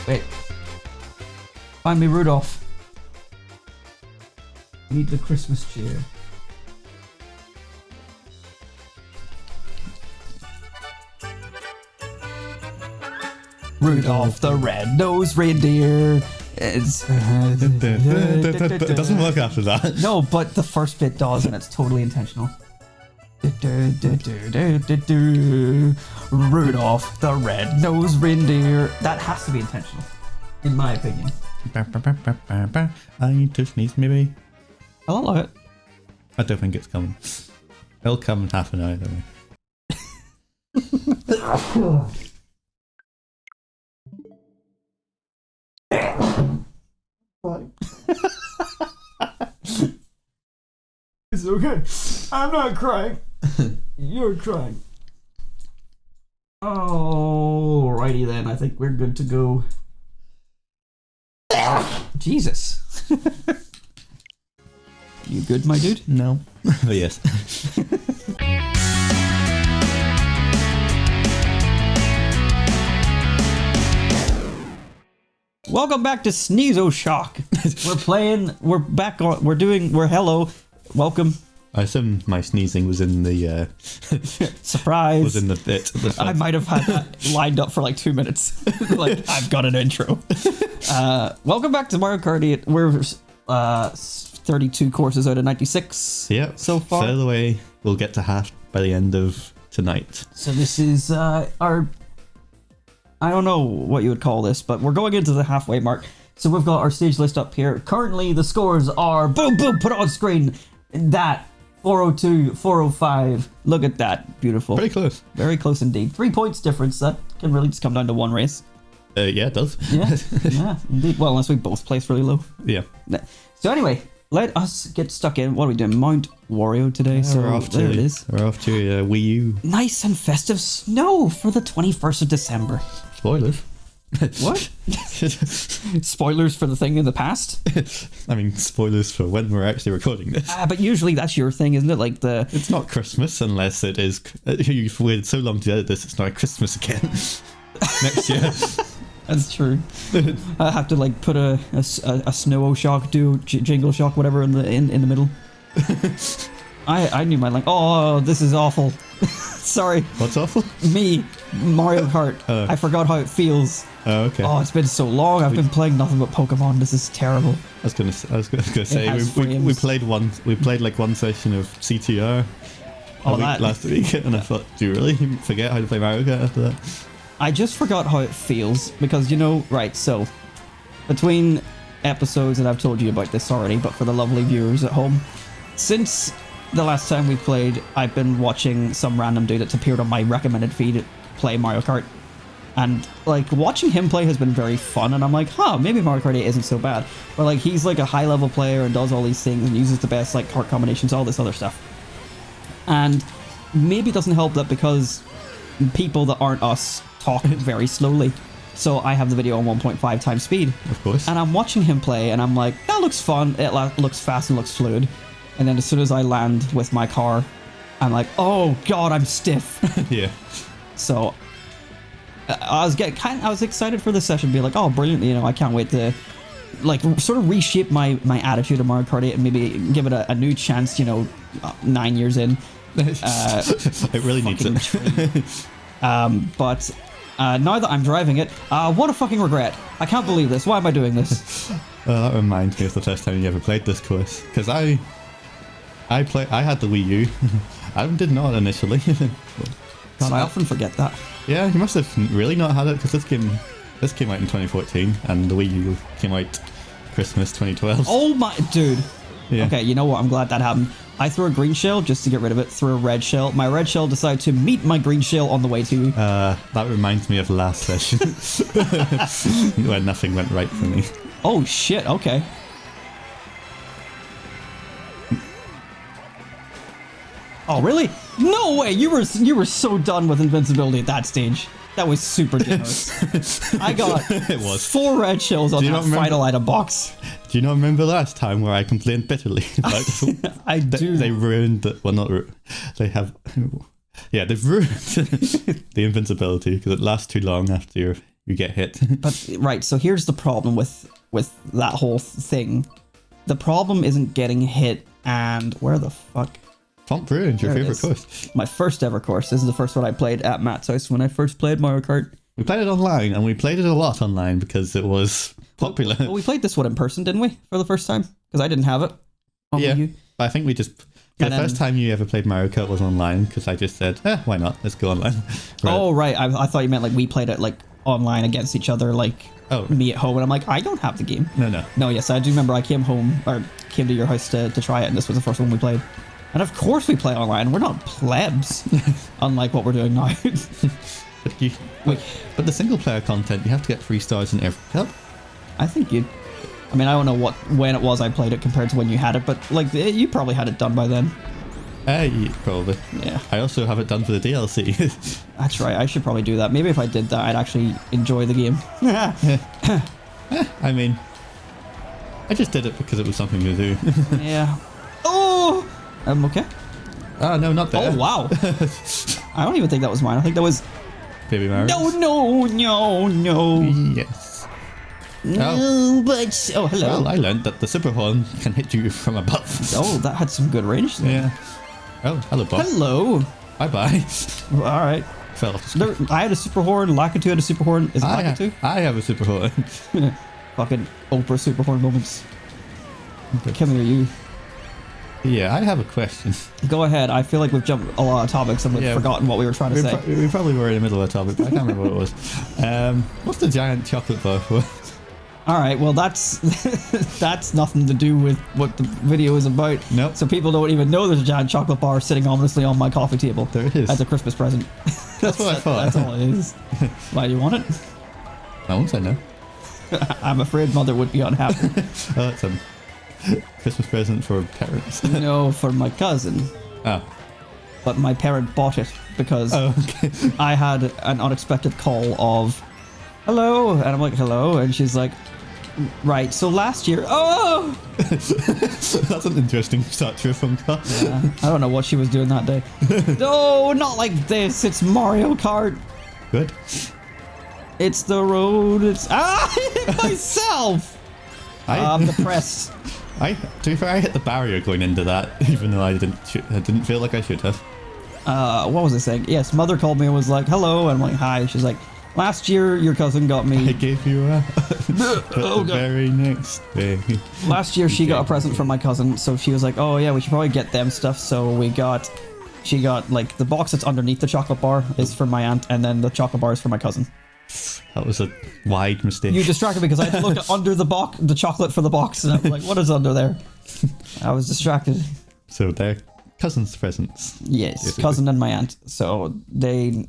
Wait. Find me Rudolph. I need the Christmas cheer. Rudolph the red-nosed reindeer. It doesn't work after that. No, but the first bit does, and it's totally intentional. Rudolph the red-nosed reindeer. That has to be intentional, in my opinion. I need to sneeze, maybe. I don't like it. I don't think it's coming. It'll come in half an hour, don't we? It's okay. I'm not crying. You're crying. Alrighty then. I think we're good to go. Jesus. You good, my dude? No. But yes. Welcome back to DuoShock. We're hello. Welcome. I assume my sneezing was in the surprise. Was in the bit. I might have had that lined up for like 2 minutes. Like, I've got an intro. Welcome back to Mario Kart 8. We're 32 courses out of 96. Yep. So far. Fair away. We'll get to half by the end of tonight. So this is our, I don't know what you would call this, but we're going into the halfway mark. So we've got our stage list up here. Currently the scores are boom boom put on screen. That 402, 405. Look at that. Beautiful. Very close. Very close indeed. 3 points difference. That can really just come down to one race. Yeah, it does. Yeah, yeah, indeed. Well, unless we both place really low. Yeah. So anyway, let us get stuck in. What are we doing? Mount Wario today. So we're off there to, it is. We're off to Wii U. Nice and festive snow for the 21st of December. Spoilers. What? Spoilers for the thing in the past? I mean, spoilers for when we're actually recording this. But usually that's your thing, isn't it? Like the... It's not Christmas unless it is... You've waited so long to edit this, it's not Christmas again. Next year. That's true. I have to like put a DuoShock, Jingle Shock, whatever in the middle. I knew my line. Oh, this is awful. Sorry. What's awful? Me, Mario Kart. I forgot how it feels. Oh, okay. Oh, it's been so long. I've been playing nothing but Pokemon. This is terrible. I was gonna say we played like one session of CTR last week, and I thought, do you really forget how to play Mario Kart after that? I just forgot how it feels because, you know, right, so between episodes, and I've told you about this already, but for the lovely viewers at home, since the last time we played, I've been watching some random dude that's appeared on my recommended feed play Mario Kart. And, like, watching him play has been very fun, and I'm like, huh, maybe Mario Kart 8 isn't so bad. But, like, he's, like, a high-level player and does all these things and uses the best, like, kart combinations, all this other stuff. And maybe it doesn't help that because people that aren't us talk very slowly. So I have the video on 1.5 times speed. Of course. And I'm watching him play, and I'm like, that looks fun, it looks fast and looks fluid. And then as soon as I land with my car, I'm like, oh god, I'm stiff. Yeah. So I was excited for this session, be like, oh brilliant, you know, I can't wait to like sort of reshape my attitude of Mario Kart 8 and maybe give it a new chance, you know, 9 years in. It really needs it. But now that I'm driving it, what a fucking regret. I can't believe this. Why am I doing this? That reminds me of the first time you ever played this course, because I had the Wii U. I did not initially. God, I often forget that. Yeah, you must have really not had it, because this came out in 2014 and the Wii U came out Christmas 2012. Oh my dude. Yeah. Okay, you know what? I'm glad that happened. I threw a green shell just to get rid of it, threw a red shell. My red shell decided to meet my green shell on the way to you. That reminds me of the last session where nothing went right for me. Oh shit, okay. Oh really? No way! You were so done with invincibility at that stage. That was super generous. I got it was 4 red shells on that final item box. Do you not remember last time where I complained bitterly about I do. They ruined it. Well, not they have. Yeah, they've ruined the invincibility because it lasts too long after you get hit. But right, so here's the problem with that whole thing. The problem isn't getting hit and where the fuck? Font Brewing's your favorite course. My first ever course. This is the first one I played at Matt's house when I first played Mario Kart. We played it online, and we played it a lot online because it was popular. Well, we played this one in person, didn't we, for the first time? Because I didn't have it. Yeah, but I think we just... The first time you ever played Mario Kart was online, because I just said, why not? Let's go online. Right. Oh, right. I thought you meant like we played it like online against each other, like me at home, and I'm like, I don't have the game. No, yes, I do remember I came to your house to try it, and this was the first one we played. And of course we play online. We're not plebs, unlike what we're doing now. But the single player content, you have to get 3 stars in every cup. I think you... I mean, I don't know when it was I played it compared to when you had it, but like you probably had it done by then. Yeah, probably. Yeah. I also have it done for the DLC. That's right. I should probably do that. Maybe if I did that, I'd actually enjoy the game. I mean, I just did it because it was something to do. Yeah. Oh! Okay. Oh, no, not there. Oh, wow. I don't even think that was mine. I think that was... Baby Mario. No. Yes. No, but... Oh, hello. Well, I learned that the super horn can hit you from above. Oh, that had some good range there. Yeah. Oh, hello, Bob. Hello. Bye-bye. All right. Fell off the screen. I had a super horn. Lakitu had a super horn. Is it Lakitu? I have a super horn. Fucking Oprah super horn moments. Come here, you. Yeah, I have a question. Go ahead. I feel like we've jumped a lot of topics and we've forgotten what we were trying to say. We probably were in the middle of a topic, but I can't remember what it was. What's the giant chocolate bar for? All right, well that's that's nothing to do with what the video is about. Nope. So people don't even know there's a giant chocolate bar sitting ominously on my coffee table. There it is. As a Christmas present. That's what I thought. That's all it is. Why, you want it? I won't say no. I'm afraid Mother would be unhappy. Oh, it's a Christmas present for parents. No, for my cousin. Oh. But my parent bought it because I had an unexpected call of, hello, and I'm like, hello, and she's like, right, so last year, oh! That's an interesting start to a phone call. Yeah, I don't know what she was doing that day. No, not like this, it's Mario Kart. Good. It's the road, it's... I hit myself! I'm depressed. To be fair, I hit the barrier going into that, even though I didn't feel like I should have. What was I saying? Yes, Mother called me and was like, hello, and I'm like, hi. She's like, last year your cousin got me... I gave you a... the very next day. Last year she got a present from my cousin, so she was like, oh yeah, we should probably get them stuff, so she got, like, the box that's underneath the chocolate bar is for my aunt, and then the chocolate bar is for my cousin. That was a wide mistake. You distracted me because I had to look under the chocolate for the box, and I'm like, what is under there? I was distracted. So they're cousins' presents. Yes, basically. Cousin and my aunt. So they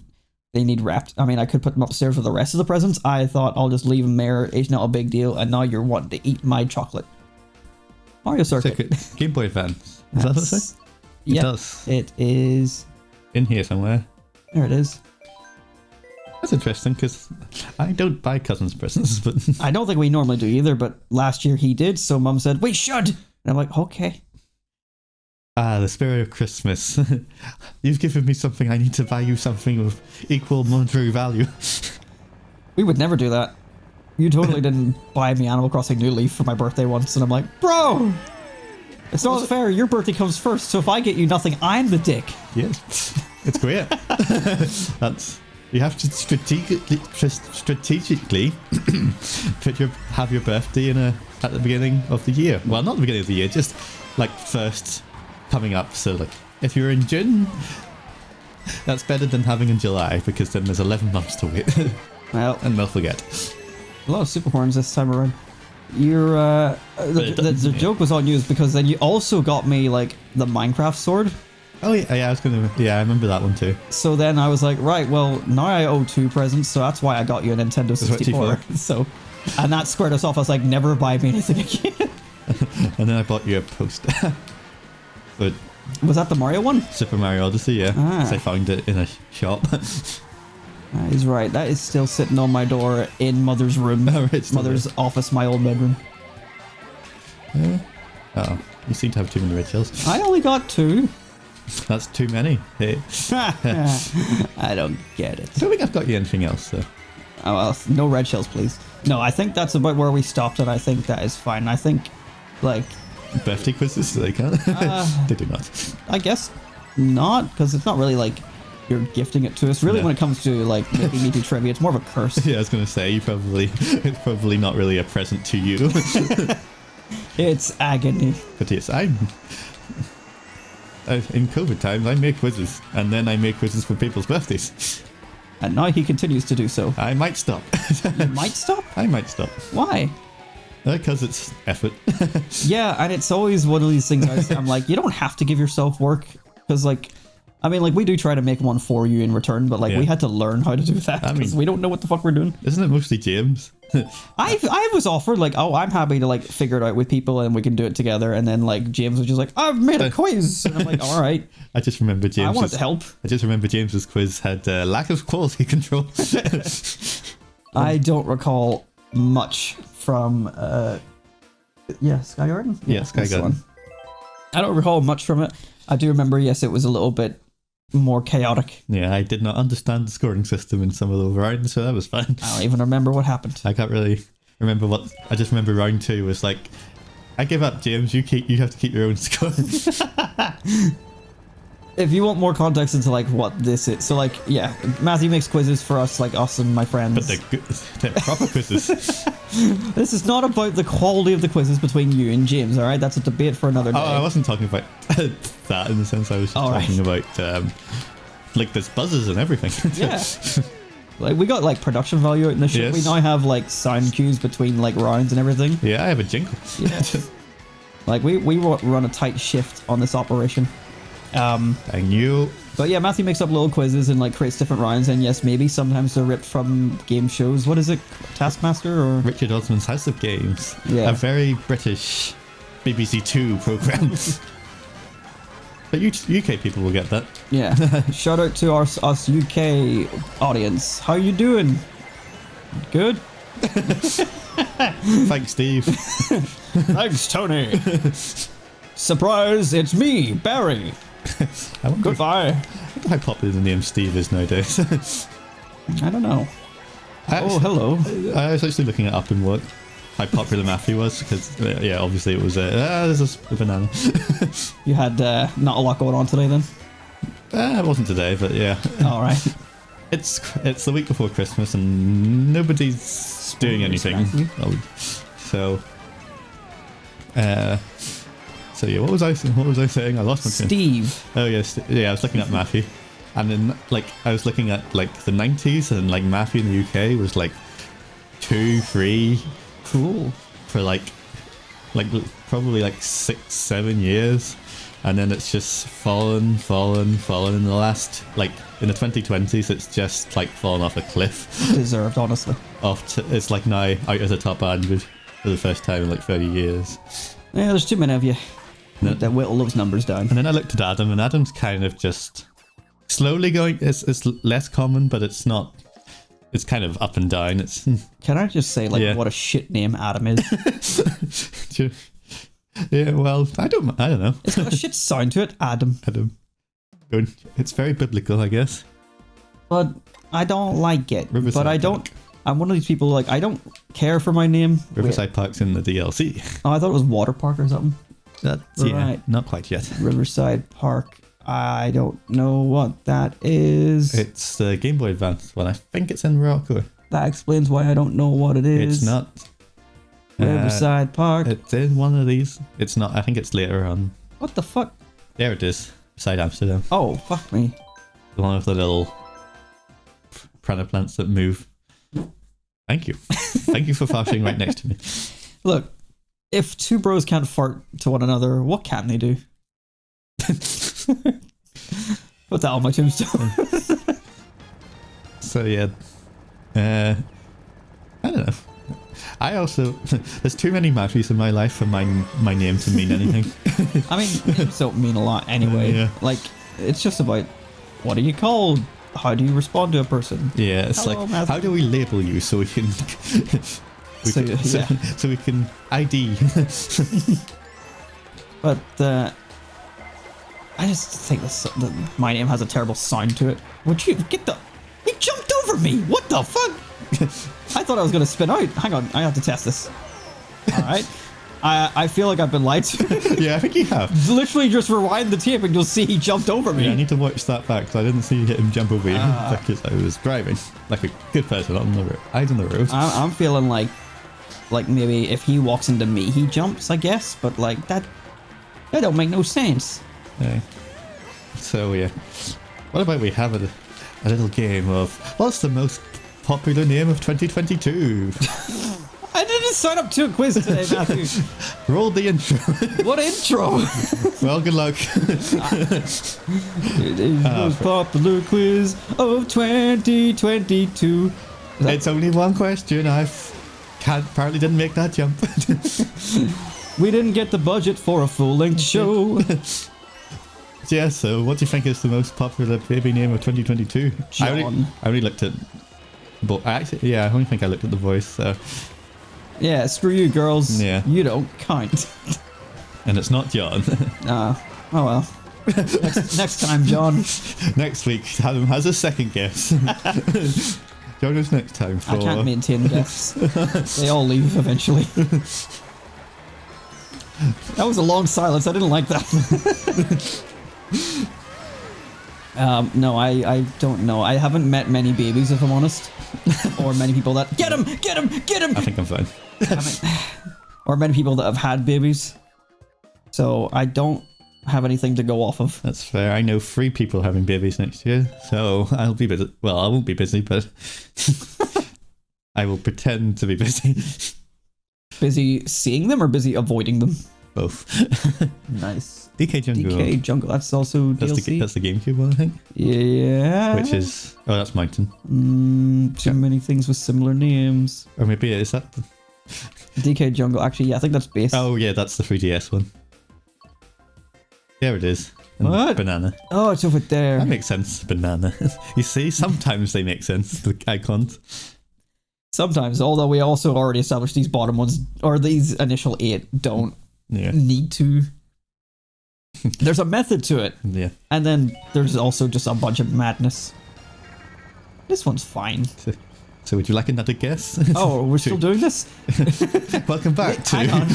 need wrapped. I mean, I could put them upstairs with the rest of the presents. I thought I'll just leave them there. It's not a big deal. And now you're wanting to eat my chocolate. Mario Circuit. Game Boy Advance. Is that what it says? Yeah, it does. It is in here somewhere. There it is. That's interesting because I don't buy cousins presents, but I don't think we normally do either. But last year he did, so Mum said we should, and I'm like, okay. The spirit of Christmas. You've given me something. I need to buy you something of equal monetary value. We would never do that. You totally didn't buy me Animal Crossing New Leaf for my birthday once, and I'm like, bro, it's not fair. Your birthday comes first, so if I get you nothing, I'm the dick. Yes, it's great. You have to strategically have your birthday at the beginning of the year. Well, not the beginning of the year, just like first coming up. So like if you're in June, that's better than having in July because then there's 11 months to wait. Well, and they'll forget. A lot of super horns this time around. You're the joke was on you is because then you also got me like the Minecraft sword. Oh yeah, I remember that one too. So then I was like, right, well, now I owe 2 presents, so that's why I got you a Nintendo 64. So, and that squared us off. I was like, never buy me anything again. And then I bought you a poster. But was that the Mario one? Super Mario Odyssey, yeah. Because I found it in a shop. He's right. That is still sitting on my door in Mother's room. Mother's office, my old bedroom. Oh, you seem to have too many red shells. I only got 2. That's too many. Hey. I don't get it. I don't think I've got you anything else, though. Oh, well, no red shells, please. No, I think that's about where we stopped, and I think that is fine. I think, like... Birthday quizzes, they can't. They do not. I guess not, because it's not really like you're gifting it to us. Really, when it comes to like making me do trivia, it's more of a curse. Yeah, I was going to say, it's probably not really a present to you. It's agony. But yes, in COVID times, I make quizzes, and then I make quizzes for people's birthdays. And now he continues to do so. I might stop. You might stop? I might stop. Why? Because it's effort. Yeah, and it's always one of these things I'm like, you don't have to give yourself work, because like, I mean, like, we do try to make one for you in return, but like, we had to learn how to do that, because we don't know what the fuck we're doing. Isn't it mostly James? I was offered like, oh, I'm happy to like figure it out with people and we can do it together, and then like James was just like, I've made a quiz, and I'm like, all right. I just remember James. I wanted to help. I just remember James's quiz had lack of quality control. I don't recall much from Sky Garden. Yeah, Sky Garden. I don't recall much from it. I do remember, yes, it was a little bit more chaotic. Yeah, I did not understand the scoring system in some of those rounds, so that was fun. I don't even remember what happened. I can't really remember what. I just remember round 2 was like, I give up, James. You have to keep your own score. If you want more context into like what this is, so like, yeah, Matthew makes quizzes for us, like us and my friends. But they're proper quizzes. This is not about the quality of the quizzes between you and James, all right? That's a debate for another day. Oh, I wasn't talking about that in the sense I was talking about like there's buzzes and everything. Yeah. Like, we got like production value out in the shit. Yes. We now have like sound cues between like rounds and everything. Yeah, I have a jingle. Yeah. Like we run a tight shift on this operation. I knew. But yeah, Matthew makes up little quizzes and like creates different rounds, and yes, maybe sometimes they're ripped from game shows. What is it, Taskmaster or Richard Osman's House of Games? Yeah, a very British BBC Two program. But UK people will get that. Yeah. Shout out to us UK audience. How you doing? Good. Thanks, Steve. Thanks, Tony. Surprise! It's me, Barry. Goodbye. How popular the name Steve is nowadays. I don't know. Hello. I was actually looking it up in work. How popular Matthew was, because yeah, obviously it was there's a banana. You had not a lot going on today then? It wasn't today, but yeah. All right. It's the week before Christmas and nobody's doing anything. So yeah, what was I saying? I lost my train. Steve. Oh yes, yeah. I was looking at Matthew, and then like I was looking at like the 90s, and like Matthew in the UK was like 2, 3. Cool. For like probably like 6-7 years, and then it's just fallen in the last, like in the 2020s, it's just like fallen off a cliff. Deserved, honestly. It's like now out of the top 100 for the first time in like 30 years. Yeah, there's too many of you that whittle those numbers down. And then I looked at Adam, and Adam's kind of just slowly going. It's less common, but it's not. It's kind of up and down. It's. Can I just say, like, what a shit name Adam is? Yeah, well, I don't know. It's got a shit sound to it, Adam. Adam. It's very biblical, I guess. But I don't like it. Riverside but I don't. Park. I'm one of these people, like, I don't care for my name. Riverside Park's in the DLC. Oh, I thought it was Water Park or something. That's right. Not quite yet. Riverside Park. I don't know what that is. It's the Game Boy Advance one. I think it's in Morocco. That explains why I don't know what it is. It's not. Riverside Park. It's in one of these. It's not. I think it's later on. What the fuck? There it is. Beside Amsterdam. Oh, fuck me. One of the little piranha plants that move. Thank you. Thank you for flashing right next to me. Look, if two bros can't fart to one another, what can they do? Put that on my tombstone. So yeah, I don't know. I also there's too many Matthews in my life for my name to mean anything. I mean, names don't mean a lot anyway. Yeah. Like, it's just about what are you called? How do you respond to a person? Yeah, it's hello, like Matthew. How do we label you so we can so we can ID? But I just think my name has a terrible sound to it. Would you get the? He jumped over me. What the fuck? I thought I was gonna spin out. Hang on, I have to test this. All right. I feel like I've been lied to. Yeah, I think you have. Literally just rewind the tape and you'll see he jumped over me. Yeah, I need to watch that back because I didn't see him jump over you because I was driving like a good person on the road. Eyes on the road. I'm feeling like maybe if he walks into me, he jumps, I guess. But like that don't make no sense. Yeah. So yeah, what about we have a little game of what's the most popular name of 2022? I didn't sign up to a quiz today, Matthew. Roll the intro. What intro? Well, good luck. It is the most popular quiz of 2022. It's only one question. Apparently didn't make that jump. We didn't get the budget for a full-length show. Yeah, so what do you think is the most popular baby name of 2022? John. I only looked at... But actually, yeah, I only think I looked at the voice, so... Yeah, screw you, girls. Yeah. You don't count. And it's not John. Oh well. Next time, John. Next week, Adam has a second guess. Join us next time for... I can't maintain guests. They all leave eventually. That was a long silence. I didn't like that. No, I don't know. I haven't met many babies, if I'm honest. Or many people that... Get him! Get him! Get him! I think I'm fine. Or many people that have had babies. So I don't have anything to go off of. That's fair. I know 3 people having babies next year, so I'll be busy. Well, I won't be busy, but I will pretend to be busy. Busy seeing them or busy avoiding them? Both. Nice. DK Jungle. DK Jungle, that's also DLC. That's the GameCube one, I think. Yeah. Which is... Oh, that's Mountain. Too many things with similar names. Or maybe is that... DK Jungle, actually, yeah, I think that's base. Oh, yeah, that's the 3DS one. There it is. And What? Banana. Oh, it's over there. That makes sense, banana. You see, sometimes they make sense, the icons. Sometimes, although we also already established these bottom ones, or these initial 8 don't need to. There's a method to it. Yeah. And then there's also just a bunch of madness. This one's fine. So would you like another guess? Oh, we're still doing this? Welcome back to... Hang on.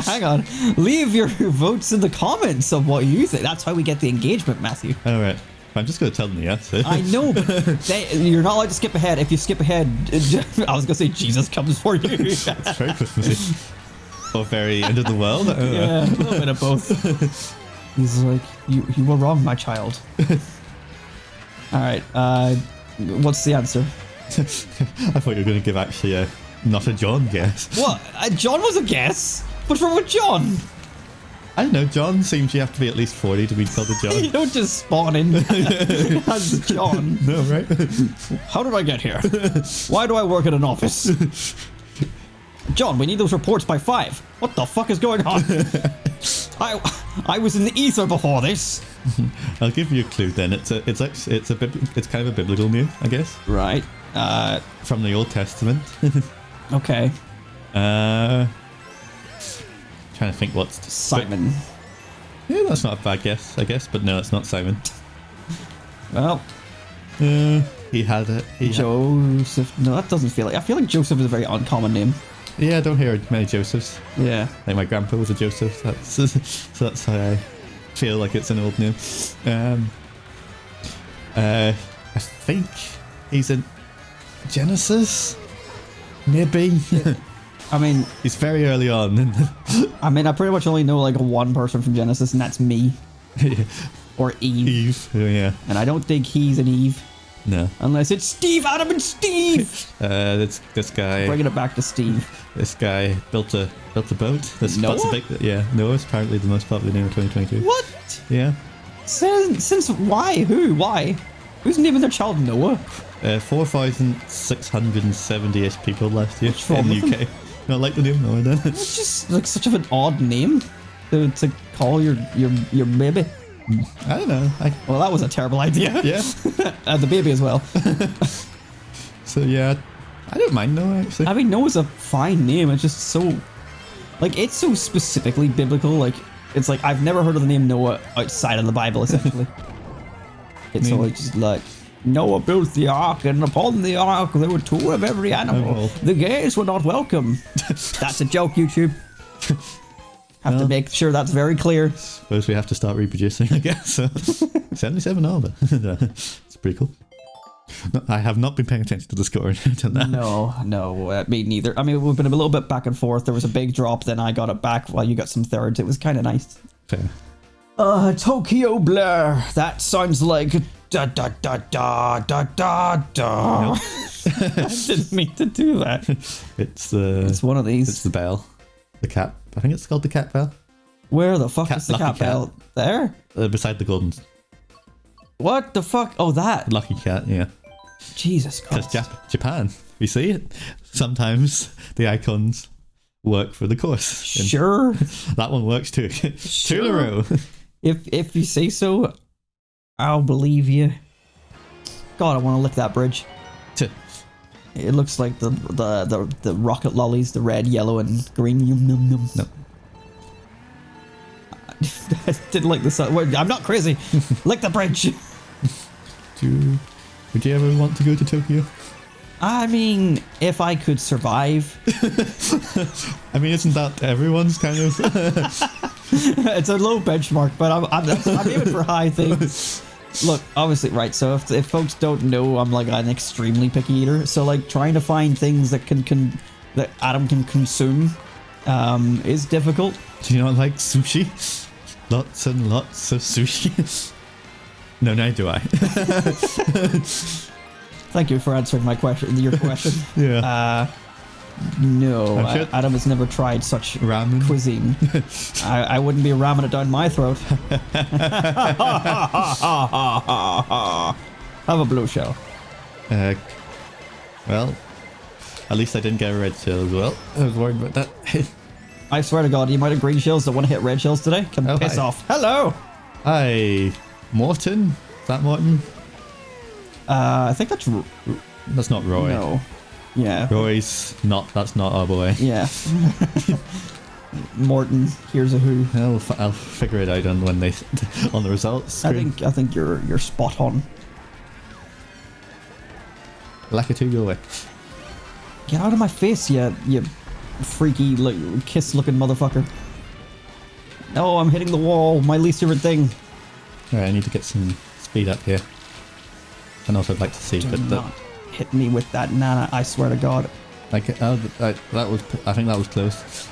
Hang on. Leave your votes in the comments of what you think. That's how we get the engagement, Matthew. Alright. I'm just going to tell them the answer. I know, but you're not allowed to skip ahead. If you skip ahead, I was going to say Jesus comes for you. That's very Christmassy. Or very end of the world. I don't know. Yeah, a little bit of both. He's like, you were wrong, my child. Alright, what's the answer? I thought you were going to give actually a not a John guess. What? John was a guess? What's wrong with John? I don't know, John seems you have to be at least 40 to be called a John. You don't just spawn in as John. No, right? How did I get here? Why do I work in an office? John, we need those reports by 5. What the fuck is going on? I was in the ether before this. I'll give you a clue then. It's kind of a biblical name, I guess. Right. From the Old Testament. Okay. Trying to think what's... Simon. Yeah, that's not a bad guess, I guess, but no, it's not Simon. Well. He had it. Joseph. No, that doesn't feel like... I feel like Joseph is a very uncommon name. Yeah, I don't hear many Josephs. Yeah. Like my grandpa was a Joseph. So that's how I feel like it's an old name. I think he's in Genesis? Maybe? I mean... He's very early on. I mean, I pretty much only know like one person from Genesis, and that's me. Or Eve. Eve, oh, yeah. And I don't think he's an Eve. No. Unless it's Steve, Adam, and Steve! This guy... Bringing it back to Steve. This guy built a boat. Noah? Noah's apparently the most popular name of 2022. What? Yeah. Since why? Who? Why? Who's naming their child Noah? 4,670-ish people last year in the UK. Not like the name Noah then. It's just like such of an odd name to call your baby. I don't know. Well, that was a terrible idea. Yeah. The baby as well. So yeah, I don't mind Noah actually. I mean, Noah's a fine name. It's just so, like, it's so specifically biblical. Like, It's like, I've never heard of the name Noah outside of the Bible, essentially. It's always just like, Noah built the ark, and upon the ark there were 2 of every animal. The gays were not welcome. That's a joke, YouTube. Have to make sure that's very clear. Suppose we have to start reproducing, I guess. 77 all, but it's pretty cool. No, I have not been paying attention to the score until now. No, me neither. I mean, we've been a little bit back and forth. There was a big drop, then I got it back while you got some thirds. It was kind of nice. Fair. Tokyo Blur. That sounds like da da da da da da da. Nope. I didn't mean to do that. It's one of these. It's the bell. The cat. I think it's called the cat bell. Where the fuck is the Lucky cat bell? There? Beside the golden. What the fuck? Oh, that. Lucky cat, yeah. Jesus Christ. Because Japan, we see it. Sometimes the icons work for the course. Sure. That one works too. Sure. 2 in a row. If you say so, I'll believe you. God, I want to lick that bridge. It looks like the rocket lollies, the red, yellow, and green. Yum, num, num. No. I didn't like this. I'm not crazy. Lick the bridge. Would you ever want to go to Tokyo? I mean, if I could survive. I mean, isn't that everyone's kind of? It's a low benchmark, but I'm aiming for high things. Look, obviously, right. So if folks don't know, I'm like an extremely picky eater. So like trying to find things that that Adam can consume is difficult. Do you not like sushi? Lots and lots of sushi. No, neither do I. Thank you for answering my question. Your question. Yeah. No, Adam has never tried such ramen cuisine. I wouldn't be ramming it down my throat. Have a blue shell. Well, at least I didn't get a red shell as well. I was worried about that. I swear to God, the amount of green shells that want to hit red shells today can piss off. Hello! Hi, Morton? Is that Morton? I think that's... That's not Roy. No. Yeah. Roy's not, that's not our boy. Yeah. Morton, here's a who. I'll figure it out on when they on the results screen. I think you're spot on. Lakitu, go away. Get out of my face, you freaky kiss looking motherfucker. No, I'm hitting the wall, my least favorite thing. Alright, I need to get some speed up here. I know what I'd like to see, Do but not hit me with that nana, I swear to God. Like, I think that was close.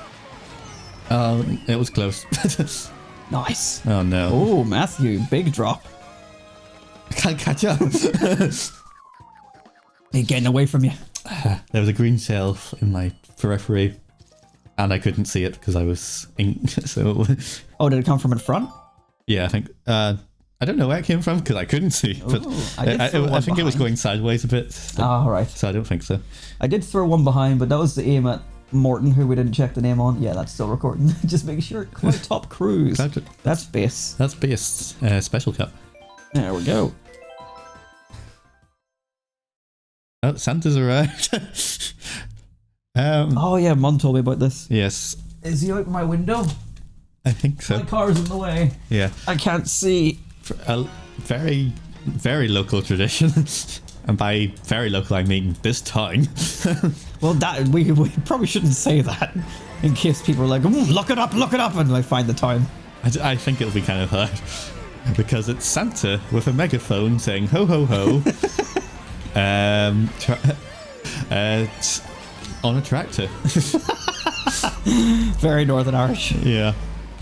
It was close. Nice. Oh no. Oh, Matthew, big drop. I can't catch up. They're getting away from you. There was a green shell in my periphery, and I couldn't see it because I was so. Oh, did it come from in front? Yeah, I think. I don't know where it came from because I couldn't see, but I think it was going sideways a bit. Oh, right. So I don't think so. I did throw one behind, but that was the aim at Morton, who we didn't check the name on. Yeah, that's still recording. Just make sure. Cloud Top Cruise. That's base. That's base. Special cup. There we go. Oh, Santa's arrived. Oh yeah, Mum told me about this. Yes. Is he out my window? I think so. My car's in the way. Yeah. I can't see. A very, very local tradition. And by very local, I mean this town. Well, that we probably shouldn't say that in case people are like, look it up, and I find the town. I think it'll be kind of hard because it's Santa with a megaphone saying ho ho ho. On a tractor. Very Northern Irish. Yeah.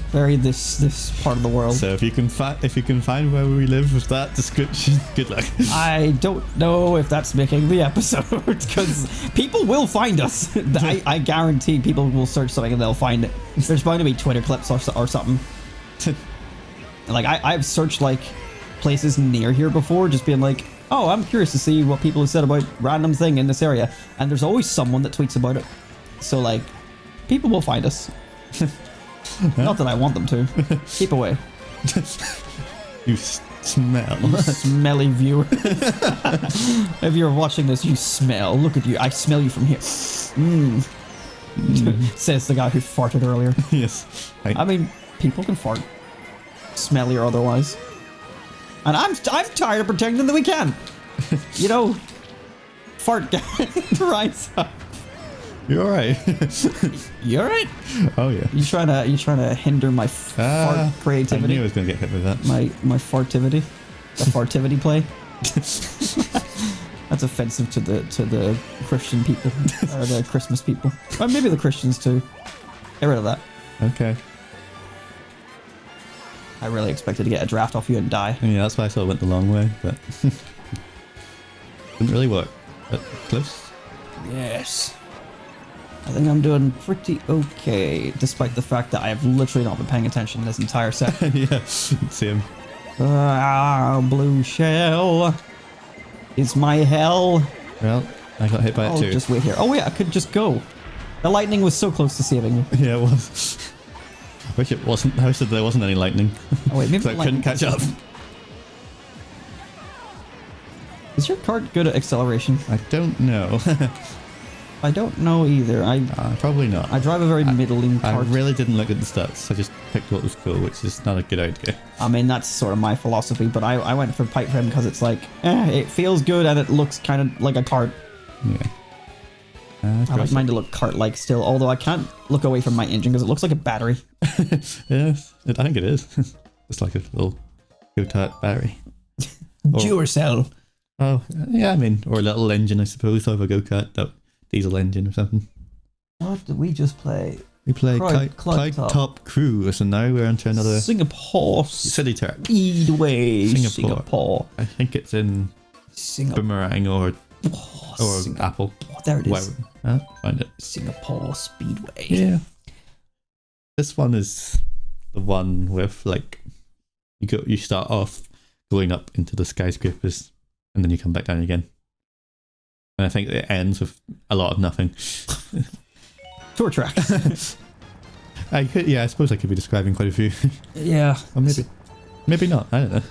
Very this part of the world. So if you can find where we live with that description, good luck. I don't know if that's making the episode because people will find us. I guarantee people will search something and they'll find it. There's bound to be Twitter clips or something. Like I've searched like places near here before, just being like, oh, I'm curious to see what people have said about random thing in this area, and there's always someone that tweets about it. So like, people will find us. Not that I want them to. Keep away. You smell. You smelly viewer. If you're watching this, you smell. Look at you. I smell you from here. Says the guy who farted earlier. Yes. I mean, people can fart, smelly or otherwise. And I'm tired of pretending that we can. You know, fart gang, rise up. You're alright. You alright? Oh yeah. You trying to hinder my fart creativity? I knew I was gonna get hit with that. My fartivity, the fartivity play. That's offensive to the Christian people or the Christmas people, or maybe the Christians too. Get rid of that. Okay. I really expected to get a draft off you and die. Yeah, that's why I sort of went the long way, but didn't really work. But close. Yes. I think I'm doing pretty okay, despite the fact that I have literally not been paying attention this entire set. Yeah, same. Blue shell is my hell. Well, I got hit by it I'll too. just wait here. Oh wait, I could just go. The lightning was so close to saving me. Yeah, it was. Wish it wasn't. I wish that there wasn't any lightning. Oh wait, maybe So I couldn't catch up. Is your cart good at acceleration? I don't know. I don't know either. Probably not. I drive a very middling I cart. really didn't look at the stats. I just picked what was cool, which is not a good idea. I mean, that's sort of my philosophy, but I went for pipe frame because it's like, it feels good and it looks kind of like a cart. Yeah. I like mine to look cart-like still, although I can't look away from my engine because it looks like a battery. Yeah, I think it is. It's like a little go-kart battery. Duracell. Oh, yeah, I mean, or a little engine, I suppose, of a go-kart, that diesel engine or something. What did we just play? We play Clyde Top Crew, so now we're onto another Singapore city track. Speedway. Singapore. I think it's in Singapore. Boomerang or Singapore. Apple. Oh, there it is. Find it. Singapore Speedway. Yeah. This one is the one with like you start off going up into the skyscrapers and then you come back down again. And I think it ends with a lot of nothing. Tour tracks. I suppose I could be describing quite a few. Yeah. Or maybe not. I don't know.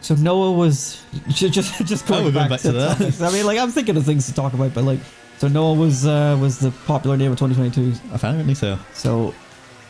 So Noah was just going back to that. Topics. I mean, like, I'm thinking of things to talk about, but like, so Noah was the popular name of 2022. Apparently so. So,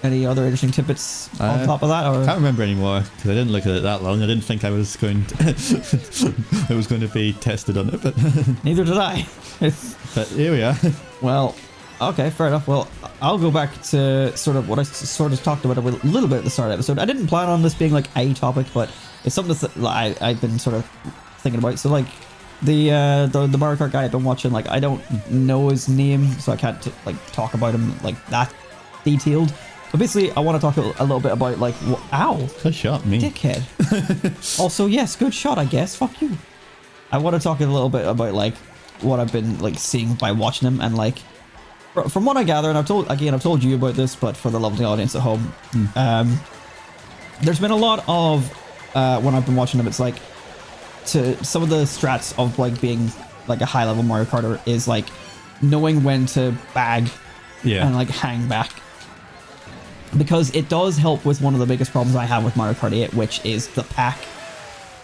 any other interesting tidbits on top of that? Or? I can't remember anymore because I didn't look at it that long. I didn't think I was going to be tested on it, but Neither did I. But here we are. Well, okay, fair enough. Well, I'll go back to sort of what I sort of talked about a little bit at the start of the episode. I didn't plan on this being like a topic, but it's something that I've been sort of thinking about. So like the Mario Kart guy I've been watching, like I don't know his name, so I can't talk about him like that detailed. But basically, I want to talk a little bit about like, ow, Good shot, me. dickhead. Also, yes, good shot, I guess. Fuck you. I want to talk a little bit about like what I've been like seeing by watching him, and like from what I gather, and I've told you about this, but for the lovely audience at home, there's been a lot of when I've been watching him, it's like to some of the strats of like being like a high level Mario Karter is like knowing when to bag and like hang back. Because it does help with one of the biggest problems I have with Mario Kart 8, which is the pack.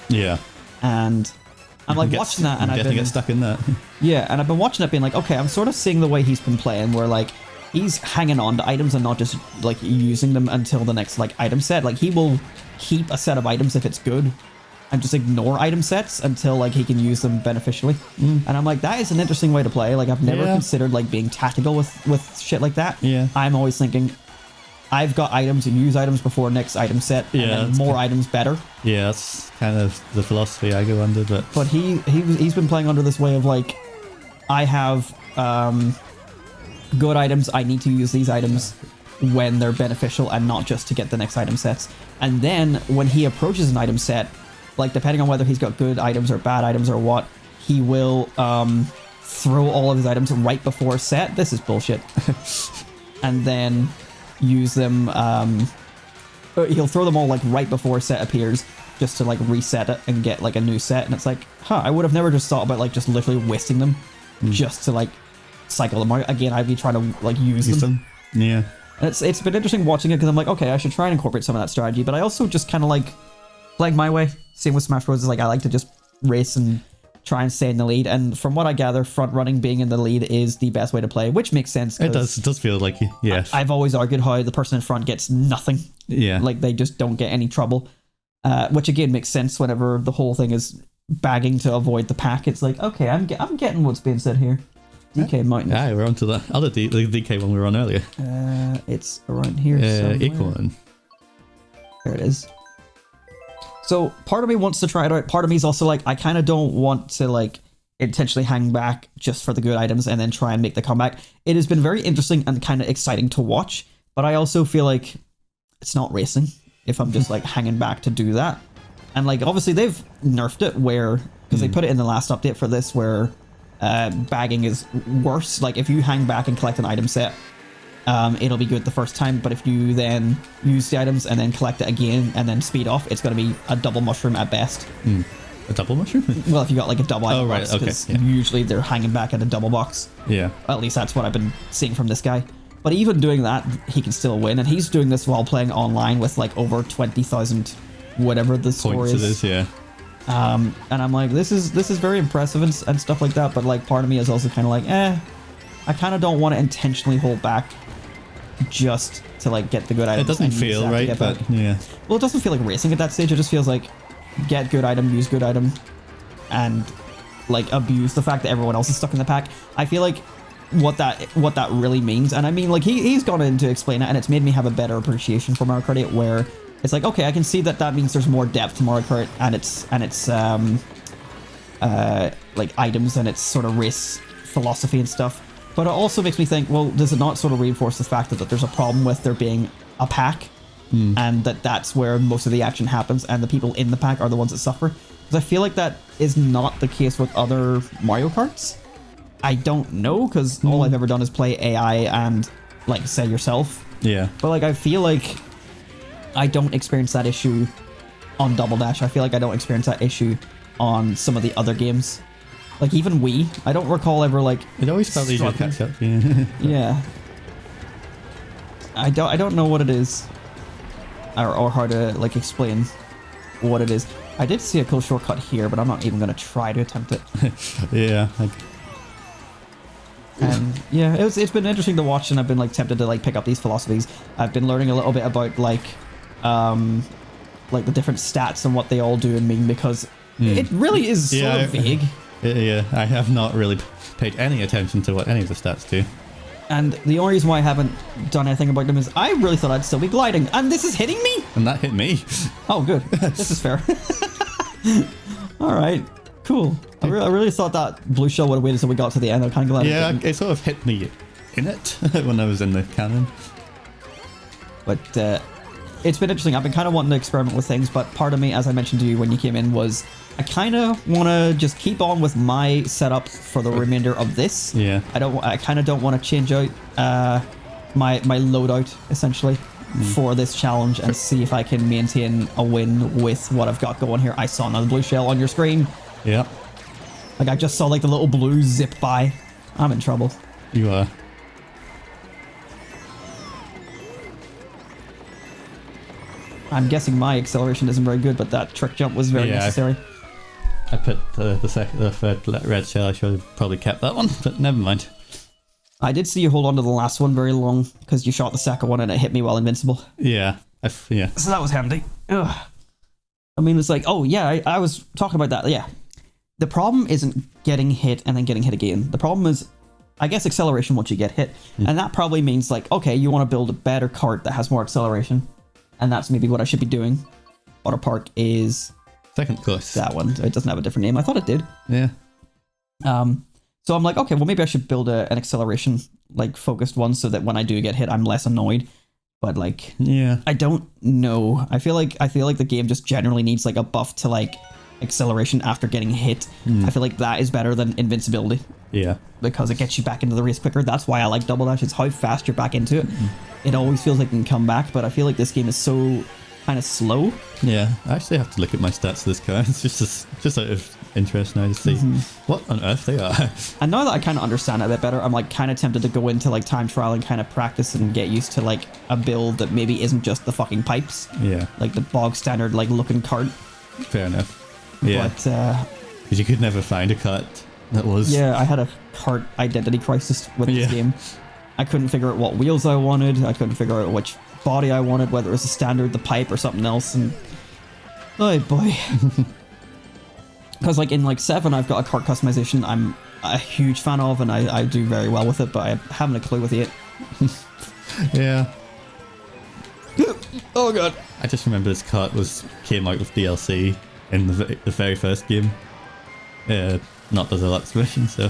Yeah. And I'm like watching that, and I've been get stuck in that. Yeah, and I've been watching it, being like, okay, I'm sort of seeing the way he's been playing, where like he's hanging on to items and not just like using them until the next like item set. Like he will keep a set of items if it's good, and just ignore item sets until like he can use them beneficially. And I'm like, that is an interesting way to play. Like I've never considered like being tactical with shit like that. Yeah. I'm always thinking, I've got items and use items before next item set, and then more items better. Yeah, that's kind of the philosophy I go under, but he's been playing under this way of like, I have good items, I need to use these items when they're beneficial and not just to get the next item sets. And then when he approaches an item set, like depending on whether he's got good items or bad items or what, he will throw all of his items right before a set. This is bullshit. And then use them, he'll throw them all like right before a set appears, just to like reset it and get like a new set. And it's like, I would have never just thought about like just literally wasting them just to like cycle them out. Again, I'd be trying to like use them. Yeah. And it's been interesting watching it, because I'm like, okay, I should try and incorporate some of that strategy, but I also just kind of like playing my way. Same with Smash Bros. Is like I like to just race and try and stay in the lead. And from what I gather, front running, being in the lead is the best way to play, which makes sense. It does feel like, yeah. I've always argued how the person in front gets nothing. Yeah. Like they just don't get any trouble, which again makes sense whenever the whole thing is bagging to avoid the pack. It's like, okay, I'm getting what's being said here. DK Mountain. Yeah, we're on to the other the DK one we were on earlier. It's around here somewhere. Equal. There it is. So part of me wants to try it out. Part of me is also like, I kind of don't want to like intentionally hang back just for the good items and then try and make the comeback. It has been very interesting and kind of exciting to watch, but I also feel like it's not racing if I'm just like hanging back to do that. And like, obviously they've nerfed it where, because they put it in the last update for this where bagging is worse. Like if you hang back and collect an item set, it'll be good the first time, but if you then use the items and then collect it again and then speed off, it's going to be a double mushroom at best. A double mushroom? Well, if you got like a double item right, box, okay, because yeah. usually they're hanging back at a double box. Yeah. At least that's what I've been seeing from this guy. But even doing that, he can still win, and he's doing this while playing online with like over 20,000 whatever the score Points is. it is, yeah. And I'm like, this is very impressive and stuff like that, but like part of me is also kind of like, I kind of don't want to intentionally hold back just to like get the good item. It doesn't feel right, but yeah. Well, it doesn't feel like racing at that stage. It just feels like get good item, use good item, and like abuse the fact that everyone else is stuck in the pack. I feel like what that really means, and I mean like he's gone in to explain it, and it's made me have a better appreciation for Mario Kart 8, where it's like, okay, I can see that means there's more depth to Mario Kart and its like items and its sort of race philosophy and stuff. But it also makes me think, well, does it not sort of reinforce the fact that there's a problem with there being a pack, and that's where most of the action happens, and the people in the pack are the ones that suffer? Because I feel like that is not the case with other Mario Karts. I don't know, because all I've ever done is play AI and, like, say yourself. Yeah. But, like, I feel like I don't experience that issue on Double Dash. I feel like I don't experience that issue on some of the other games. Like, even Wii, I don't recall ever, like... It always felt easier to catch up. Yeah. I don't know what it is. Or how to, like, explain what it is. I did see a cool shortcut here, but I'm not even going to try to attempt it. Yeah. And yeah, it's been interesting to watch, and I've been like tempted to like pick up these philosophies. I've been learning a little bit about like the different stats and what they all do and mean, because it really is sort of vague. Yeah, I have not really paid any attention to what any of the stats do. And the only reason why I haven't done anything about them is I really thought I'd still be gliding, and this is hitting me. And that hit me. Oh, good. This is fair. All right. Cool. I really thought that blue shell would have waited until we got to the end. I'm kind of glad. Yeah, it sort of hit me in it when I was in the cannon. But it's been interesting. I've been kind of wanting to experiment with things, but part of me, as I mentioned to you when you came in, was I kind of want to just keep on with my setup for the remainder of this. Yeah. I kind of don't want to change out my loadout essentially for this challenge and see if I can maintain a win with what I've got going here. I saw another blue shell on your screen. Yeah. Like I just saw like the little blue zip by. I'm in trouble. You are. I'm guessing my acceleration isn't very good, but that trick jump was very necessary. I put the third red shell. I should have probably kept that one, but never mind. I did see you hold on to the last one very long because you shot the second one and it hit me while invincible. Yeah. Yeah. So that was handy. Ugh. I mean, it's like, oh yeah, I was talking about that. Yeah. The problem isn't getting hit and then getting hit again. The problem is, I guess, acceleration once you get hit. And that probably means like, okay, you want to build a better kart that has more acceleration. And that's maybe what I should be doing. Water Park is... Second course. That one. It doesn't have a different name. I thought it did. Yeah. So I'm like, okay, well maybe I should build an acceleration like focused one so that when I do get hit, I'm less annoyed. But like, yeah, I don't know. I feel like the game just generally needs like a buff to like acceleration after getting hit. I feel like that is better than invincibility. Yeah. Because it gets you back into the race quicker. That's why I like Double Dash. It's how fast you're back into it. It always feels like you can come back, but I feel like this game is so kind of slow. Yeah, I actually have to look at my stats for this car. It's just out of interest now to see what on earth they are. And now that I kind of understand it a bit better, I'm like kind of tempted to go into like time trial and kind of practice and get used to like a build that maybe isn't just the fucking pipes. Yeah. Like the bog standard like looking kart. Fair enough. Yeah. But because you could never find a cart that was. Yeah, I had a cart identity crisis with this Yeah. game. I couldn't figure out what wheels I wanted. I couldn't figure out which body I wanted, whether it was the standard, the pipe, or something else. And oh boy, because like in like 7, I've got a cart customization I'm a huge fan of, and I do very well with it. But I haven't a clue with 8. Yeah. Oh god. I just remember this cart came out with DLC in the very first game. Not the deluxe version, so.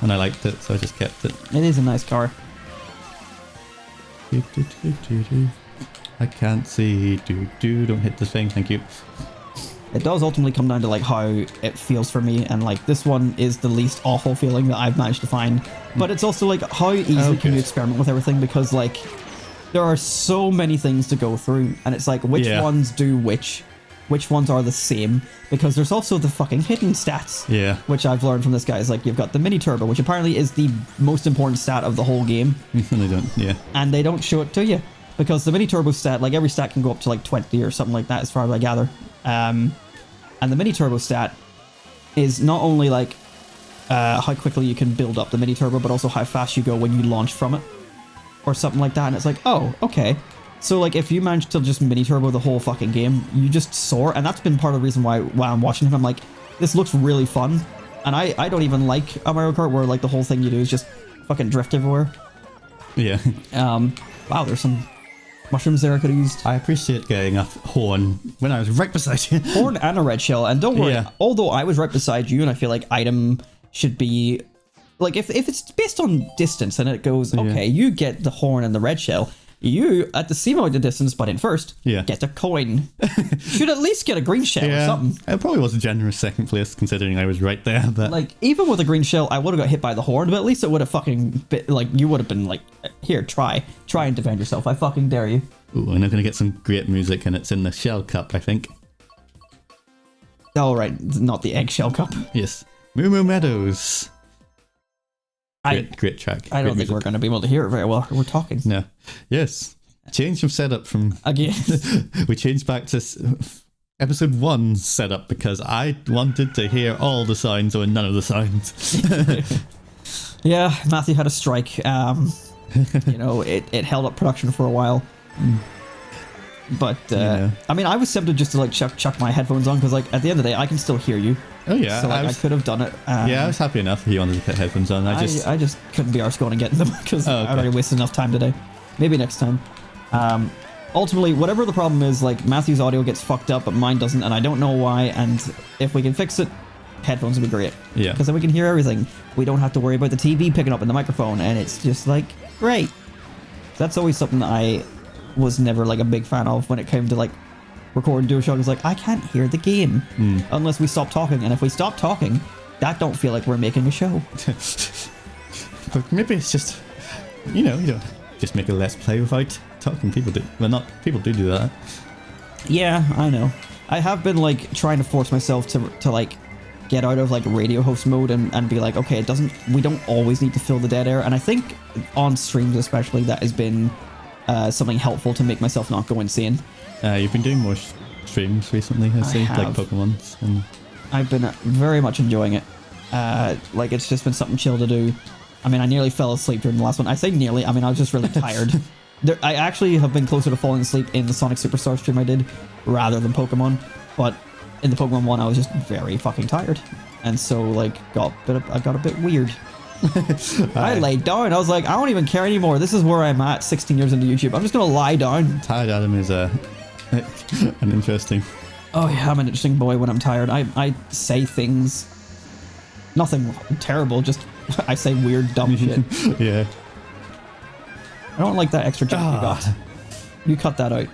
And I liked it, so I just kept it. It is a nice car. I can't see. Don't hit the thing. Thank you. It does ultimately come down to like how it feels for me, and like this one is the least awful feeling that I've managed to find. But it's also like how easily can you experiment with everything, because like there are so many things to go through, and it's like which ones do which ones are the same, because there's also the fucking hidden stats. Yeah. Which I've learned from this guy is like you've got the mini turbo, which apparently is the most important stat of the whole game. They don't. Yeah. And they don't show it to you, because the mini turbo stat, like every stat can go up to like 20 or something like that, as far as I gather. And the mini turbo stat is not only like how quickly you can build up the mini turbo, but also how fast you go when you launch from it, or something like that. And it's like, oh, okay. So like if you manage to just mini turbo the whole fucking game, you just soar. And that's been part of the reason why I'm watching him, I'm like, this looks really fun. And I don't even like a Mario Kart where like the whole thing you do is just fucking drift everywhere. Yeah. Wow, there's some mushrooms there I could have used. I appreciate getting a horn when I was right beside you. Horn and a red shell. And don't worry, although I was right beside you, and I feel like item should be like if it's based on distance and it goes, okay, you get the horn and the red shell. You, at the same amount of distance, but in first, get a coin. Should at least get a green shell or something. It probably was a generous second place, considering I was right there. But like, even with a green shell, I would have got hit by the horn, but at least it would have fucking been, like, you would have been like, here, try and defend yourself. I fucking dare you. Ooh, and I'm gonna get some great music, and it's in the shell cup, I think. Oh right, not the eggshell cup. Yes, Moo Moo Meadows. Great track. I don't think we're going to be able to hear it very well. We're talking. No. Yes. Change of setup from... Again. We changed back to episode 1 setup because I wanted to hear all the sounds or none of the sounds. Yeah, Matthew had a strike. You know, it held up production for a while. But, I mean, I was tempted just to, like, chuck my headphones on because, like, at the end of the day, I can still hear you. Oh, yeah. So, like, I could have done it. Yeah, I was happy enough if you wanted to put headphones on. I just couldn't be arsed going and getting them because I already wasted enough time today. Maybe next time. Ultimately, whatever the problem is, like, Matthew's audio gets fucked up, but mine doesn't, and I don't know why, and if we can fix it, headphones would be great. Yeah. Because then we can hear everything. We don't have to worry about the TV picking up in the microphone, and it's just, like, great. That's always something that I was never, like, a big fan of when it came to, like, recording DuoShock. It's like, I can't hear the game unless we stop talking, and if we stop talking, that don't feel like we're making a show. But maybe it's just, you know, just make a let's play without talking. People do do that. Yeah, I know. I have been like trying to force myself to like get out of like radio host mode and be like, okay, we don't always need to fill the dead air. And I think on streams especially that has been something helpful to make myself not go insane. You've been doing more streams recently, I see, like Pokemon's. And I've been very much enjoying it. Like it's just been something chill to do. I mean, I nearly fell asleep during the last one. I say nearly, I mean, I was just really tired. I actually have been closer to falling asleep in the Sonic Superstar stream I did rather than Pokemon. But in the Pokemon one, I was just very fucking tired. And so, like, I got a bit weird. I laid down. I was like, I don't even care anymore. This is where I'm at 16 years into YouTube. I'm just going to lie down. Tired Adam is an interesting... Oh, yeah, I'm an interesting boy when I'm tired. I say things... Nothing terrible, just I say weird, dumb shit. Yeah. I don't like that extra jump you got. You cut that out.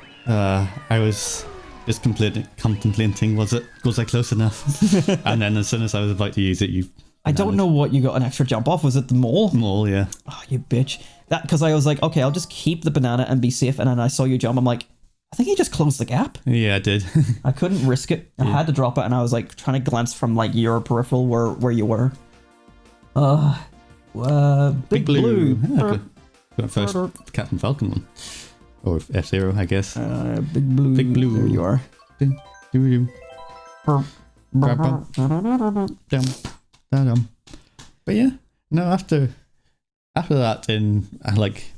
I was just contemplating, was I close enough? And then as soon as I was about to use it, I don't know what you got an extra jump off. Was it the mole? Mole, yeah. Oh, you bitch. That because I was like, okay, I'll just keep the banana and be safe. And then I saw you jump. I'm like, I think he just closed the gap. Yeah, I did. I couldn't risk it. I had to drop it, and I was like trying to glance from like your peripheral where you were. Big Blue. Yeah, got first Captain Falcon one, or F-Zero, I guess. Big Blue. Big Blue. There you are. But yeah, no, after that,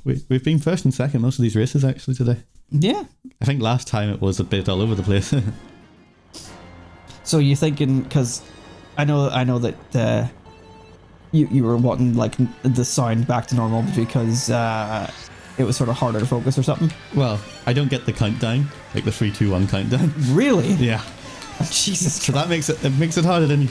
we've been first and second most of these races actually today. Yeah. I think last time it was a bit all over the place. So you're thinking, because I know that you were wanting like the sound back to normal because it was sort of harder to focus or something. Well, I don't get the countdown, like the 3, 2, 1 countdown. Really? Yeah. Jesus. So that makes it harder than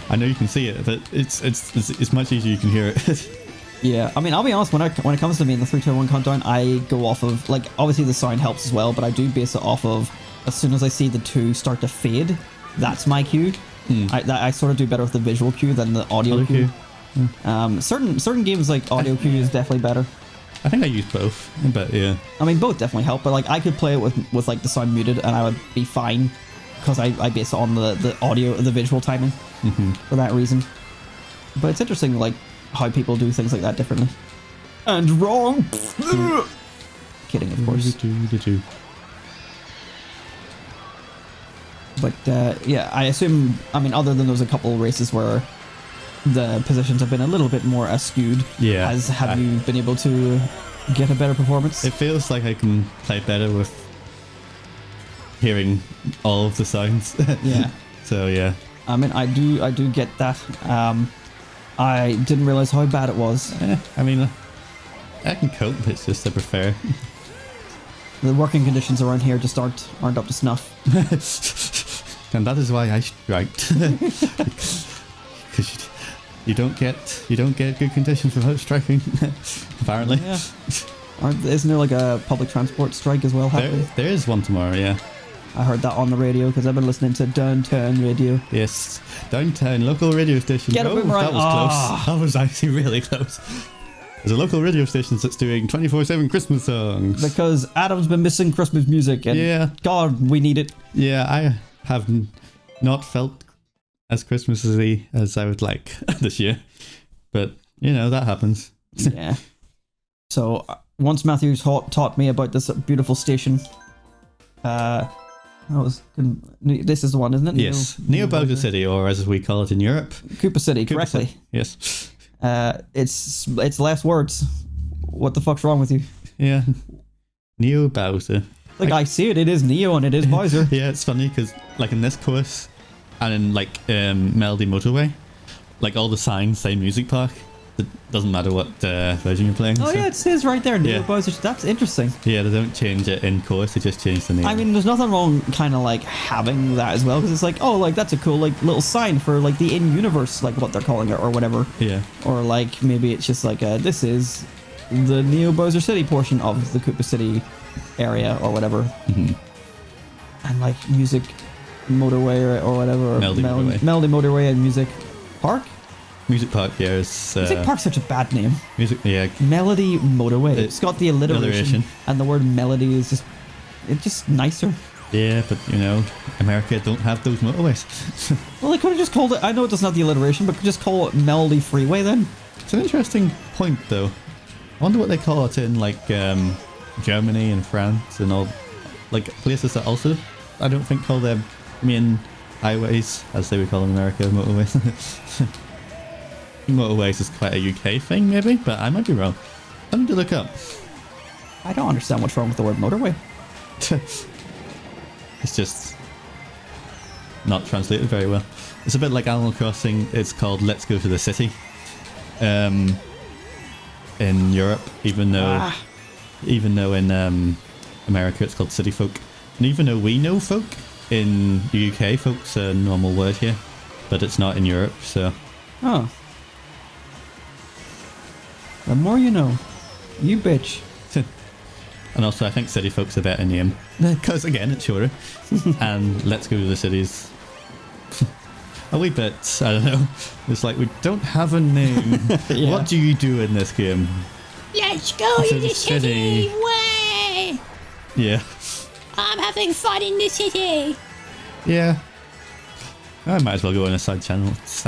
I know you can see it, but it's much easier. You can hear it. Yeah, I mean, I'll be honest. When it comes to me in the 3, 2, 1 countdown, I go off of like obviously the sound helps as well, but I do base it off of as soon as I see the 2 start to fade, that's my cue. I sort of do better with the visual cue than the audio cue. Certain games like audio cue is definitely better. I think I use both, but yeah. I mean, both definitely help, but like I could play it with like the sound muted and I would be fine because I base it on the audio, the visual timing for that reason. But it's interesting like how people do things like that differently. And wrong. Kidding, of course. But yeah, I assume, I mean, other than those a couple races where the positions have been a little bit more askewed, have you been able to get a better performance? It feels like I can play better with hearing all of the sounds. Yeah. So yeah. I mean, I do get that. I didn't realize how bad it was. I mean, I can cope. It's just I prefer. The working conditions around here just aren't up to snuff. And that is why I striked. Because you don't get good conditions without striking. Apparently. Yeah. Isn't there like a public transport strike as well happening? There is one tomorrow. Yeah. I heard that on the radio because I've been listening to Downtown Radio. Yes, Downtown local radio station. Get a boomerang. That was close. That was actually really close. There's a local radio station that's doing 24/7 Christmas songs. Because Adam's been missing Christmas music, and God, we need it. Yeah, I have not felt as Christmassy as I would like this year, but you know that happens. Yeah. So once Matthew taught me about this beautiful station, this is the one, isn't it? Yes, Neo Bowser City, or as we call it in Europe, Koopa City. Correctly. City. Yes. It's less words. What the fuck's wrong with you? Yeah. Neo Bowser. Like I see it. It is Neo and it is Bowser. Yeah, it's funny because like in this course and in like Melody Motorway, like all the signs say Music Park. It doesn't matter what version you're playing. Oh so. Yeah, it says right there, Neo Bowser. That's interesting. Yeah, they don't change it in course. They just change the name. I mean, there's nothing wrong kind of like having that as well because it's like, oh, like that's a cool like little sign for like the in-universe, like what they're calling it or whatever. Yeah. Or like maybe it's just like this is the Neo Bowser City portion of the Koopa City area or whatever. And like Music Motorway or whatever. Or Melody Motorway and Music Park. Music Park, yeah. Music Park's such a bad name. Melody Motorway. It's got the alliteration. And the word melody is just nicer. Yeah, but you know, America don't have those motorways. Well, they could have just called it, I know it doesn't have the alliteration, but could just call it Melody Freeway then. It's an interesting point though. I wonder what they call it in like Germany and France and all, like places that also, I don't think call them main highways, as they would call them in America, motorways. Motorways is quite a UK thing maybe, but I might be wrong. I need to look up. I don't understand what's wrong with the word motorway. It's just not translated very well. It's a bit like Animal Crossing. It's called Let's Go to the City in Europe, even though in America it's called City Folk. And even though we know folk, in the UK folk's a normal word here, but it's not in Europe, so... Oh. The more you know. You bitch. And also I think City Folk's a better name, because again it's shorter. And Let's Go to the Cities a wee bit, I don't know, it's like we don't have a name. Yeah. What do you do in this game? Let's go to the city! Way! Yeah. I'm having fun in the city! Yeah. I might as well go on a side channel. It's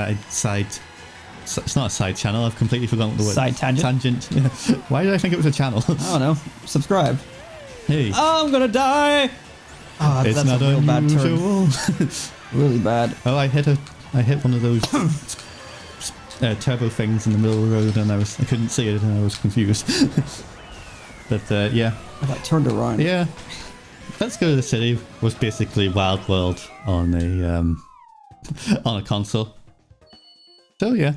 not a side channel, I've completely forgotten the word. Side tangent? Yeah. Why did I think it was a channel? I don't know. Subscribe. Hey. I'm gonna die! Oh, it's that's not a real bad turn. Really bad. Oh, I hit one of those turbo things in the middle of the road, and I couldn't see it, and I was confused. But yeah. I got turned around. Yeah. Let's Go to the City was basically Wild World on a console. So yeah.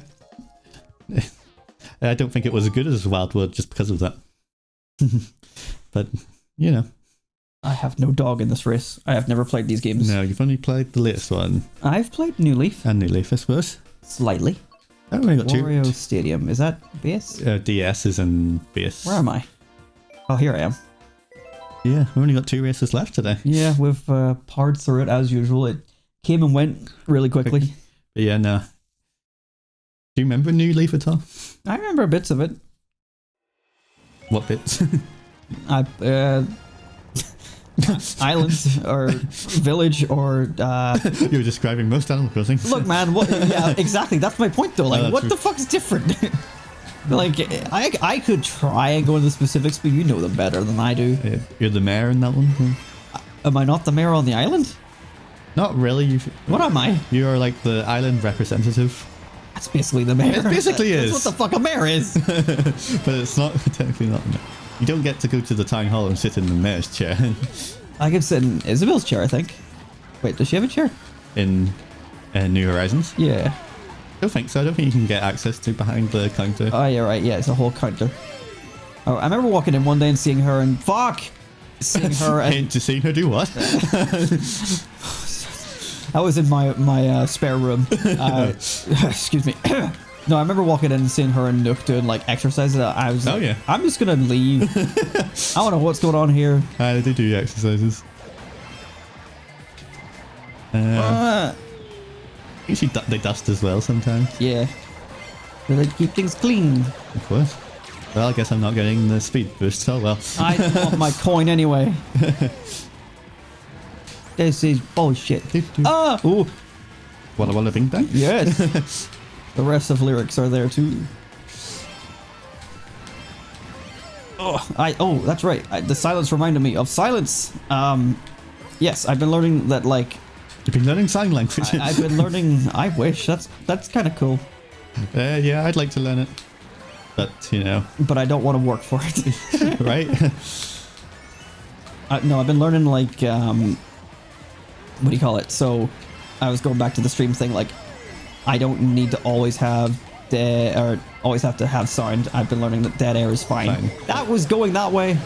I don't think it was as good as Wild World just because of that. But, you know. I have no dog in this race. I have never played these games. No, you've only played the latest one. I've played New Leaf. And New Leaf, I suppose. Slightly. I've only got Wario two. Stadium. Is that base? DS is in base. Where am I? Oh, here I am. Yeah, we've only got 2 races left today. Yeah, we've powered through it as usual. It came and went really quickly. But yeah, no. Do you remember New Leaf at all? I remember bits of it. What bits? Islands or village or You were describing most Animal Crossing. look, man, what? Yeah, exactly. That's my point, though. Like, that's what true. the fuck's different? Like, I could try and go into the specifics, but you know them better than I do. Yeah, you're the mayor in that one. Am I not the mayor on the island? Not really. What am I? You are like the island representative. That's basically the mayor. It basically That's is. what the fuck a mayor is. But it's not technically not. You don't get to go to the town hall and sit in the mayor's chair. I can sit in Isabel's chair, I think. Wait, does she have a chair? In New Horizons. Yeah. I don't think so. I don't think you can get access to behind the counter. Oh, yeah, right. Yeah, it's a whole counter. Oh, I remember walking in one day and seeing her and seeing her and To see her do what? I was in my spare room. Excuse me. No, I remember walking in and seeing her and Nook doing like exercises. I was like, yeah. I'm just gonna leave. I don't know what's going on here. They do exercises. Usually they dust as well sometimes. Yeah. They like to keep things clean. Of course. Well, I guess I'm not getting the speed boost. Oh well. I want my coin anyway. This is bullshit. Ah! Ooh. Walla walla bing bang? Yes. The rest of lyrics are there too. Oh, that's right. The silence reminded me of silence. Yes, I've been learning that, like... You've been learning sign language. I've been learning... I wish. That's kind of cool. Yeah, I'd like to learn it. But, you know. But I don't want to work for it. Right? No, I've been learning, like... what do you call it? So, I was going back to the stream thing, like... I don't need to always have always have to have sound. I've been learning that dead air is fine. That was going that way.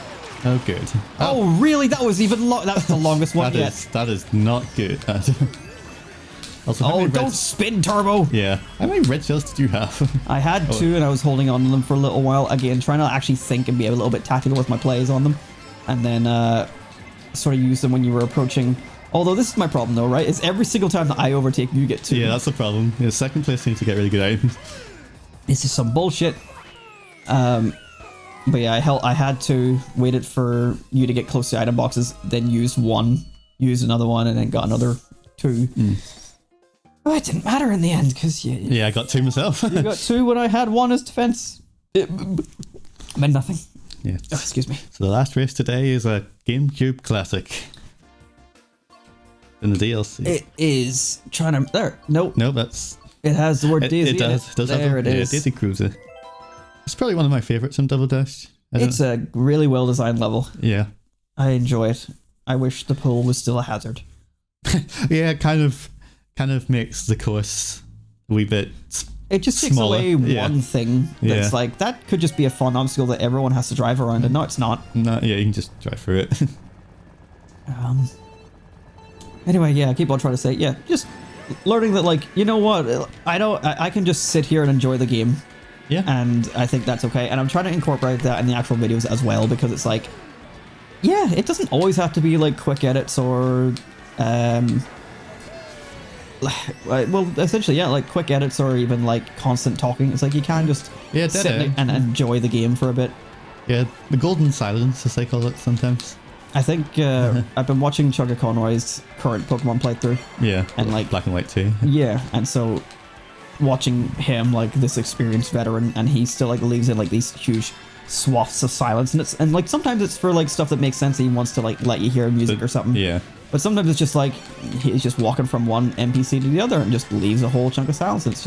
Oh, good. Oh, really? That was even that's the longest one yet. That is not good. Also, Oh, don't spin, Turbo. Yeah. How many red shells did you have? I had 2 and I was holding on to them for a little while. Again, trying to actually think and be a little bit tactical with my plays on them. And then sort of use them when you were approaching. Although this is my problem though, right? It's every single time that I overtake you get 2. Yeah, that's the problem. Yeah, second place seems to get really good items. This is some bullshit. But yeah, I had to waited for you to get close to item boxes, then use another one, and then got another 2. Oh, it didn't matter in the end because yeah, I got 2 myself. you got 2 when I had 1 as defense. It meant nothing. Yeah. Oh, excuse me. So the last race today is a GameCube classic. In the DLC. It is trying to there. Nope. No, that's. It has the word Daisy. It does. There it is. Daisy Cruiser. It's probably one of my favorites in Double Dash. It's a really well designed level. Yeah. I enjoy it. I wish the pool was still a hazard. Yeah, it kind of makes the course a wee bit. It just takes smaller. away one thing that's Yeah. like that could just be a fun obstacle that everyone has to drive around, and no, it's not. No, yeah, you can just drive through it. Anyway, yeah, I keep on trying to say, yeah, just learning that, like, you know what, I can just sit here and enjoy the game. Yeah. And I think that's okay. And I'm trying to incorporate that in the actual videos as well, because it's like, yeah, it doesn't always have to be like quick edits or, well, essentially, yeah, like quick edits or even like constant talking. It's like you can just sit and enjoy the game for a bit. Yeah, the golden silence, as they call it sometimes. I think I've been watching Chugga Conroy's current Pokemon playthrough. Yeah, and like Black and White too. Yeah, and so watching him, like this experienced veteran, and he still like leaves in like these huge swaths of silence, and like sometimes it's for like stuff that makes sense. He wants to like let you hear music or something. Yeah, But sometimes it's just like he's just walking from one NPC to the other and just leaves a whole chunk of silence. It's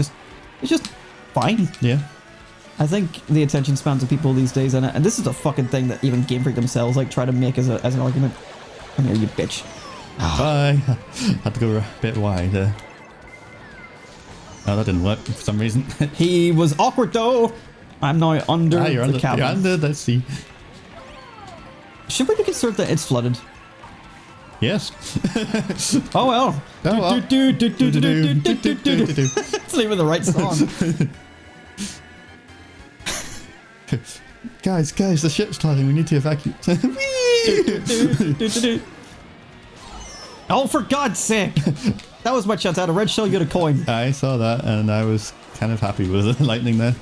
just fine. Yeah. I think the attention spans of people these days, and this is a fucking thing that even Game Freak themselves like try to make as an argument. Come here, you bitch. Bye. Had to go a bit wide. Oh, that didn't work for some reason. He was awkward though. I'm now under you're the cabin. You're under. Let's see. Should we be concerned that it's flooded? Yes. Oh well. Oh, well. Let's leave it the right song. Guys, the ship's flooding. We need to evacuate. Oh, for God's sake! That was my chance. I had a red shell, you had a coin. I saw that and I was kind of happy with the lightning there.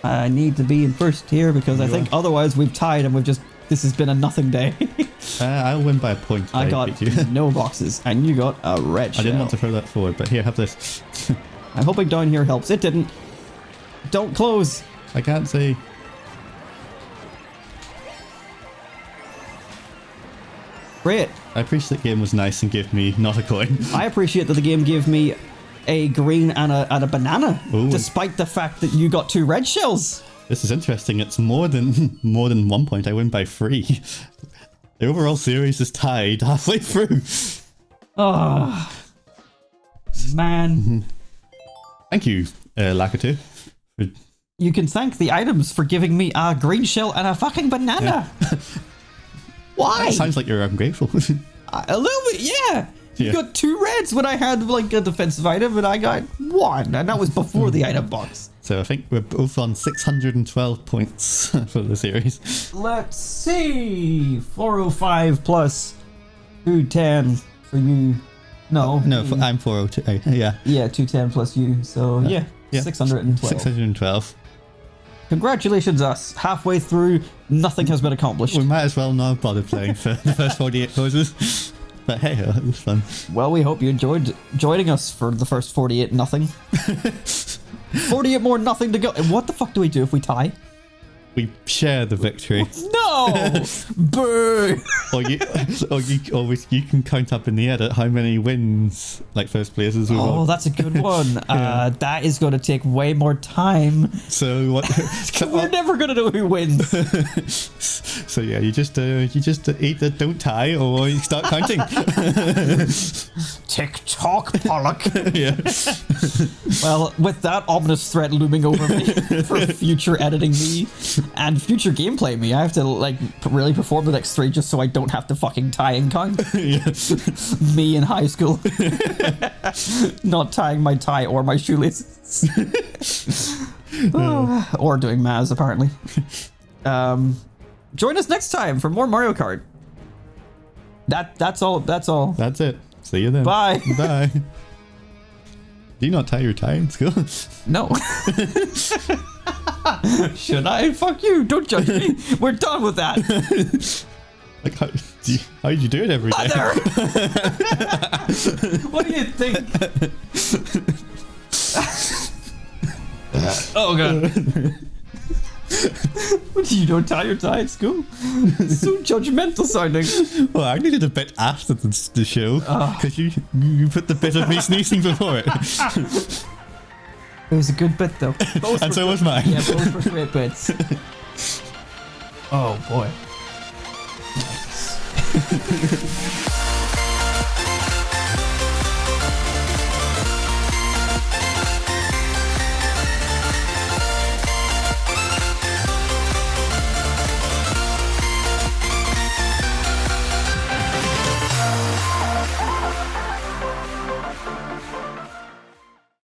I need to be in first here because I think otherwise we've tied and this has been a nothing day. I'll win by a point. I got no boxes and you got a red shell. I didn't want to throw that forward, but here, have this. I'm hoping down here helps. It didn't. Don't close. I can't see. Great. I appreciate the game was nice and gave me not a coin. I appreciate that the game gave me a green and a banana, Ooh. despite the fact that you got 2 red shells. This is interesting. It's more than 1 point. I win by 3. The overall series is tied halfway through. Oh, man. Thank you, Lakitu. You can thank the items for giving me a green shell and a fucking banana. Yeah. Why? That sounds like you're ungrateful. A little bit, yeah. You Yeah. got 2 reds when I had like a defensive item, and I got 1, and that was before the item box. So I think we're both on 612 points for the series. Let's see. 405 plus 210 for you. No. No, I'm 402. Yeah. Yeah, 210 plus you. So yeah, Yeah. 612. 612. Congratulations, us. Halfway through, nothing has been accomplished. We might as well not bother playing for the first 48 poses. But hey, it was fun. Well, we hope you enjoyed joining us for the first 48 nothing. 48 more nothing to go. And what the fuck do we do if we tie? We share the victory. No! Boo! You can count up in the edit how many wins, like first places we Oh, won. that's a good one. That is going to take way more time. So what? We're never going to know who wins. So yeah, you just either don't tie or you start counting. Tick-tock, Pollock. Yeah. Well, with that ominous threat looming over me for future editing me and future gameplay me, I have to like really perform the next 3 just so I don't have to fucking tie and count. Yeah. Me in high school. Not tying my tie or my shoelaces. Or doing Maz, apparently. Join us next time for more Mario Kart. That's all. That's all. That's it. See you then. Bye. Bye. Do you not tie your tie in school? No. Should I? Fuck you. Don't judge me. We're done with that. Like how do you do it every day? Mother! What do you think? Oh god. You don't tie your tie at school? So judgmental sounding. Well, I needed a bit after the show because you put the bit of me sneezing before it. It was a good bit though. And so was mine. Yeah, both were great bits. Oh boy. Nice.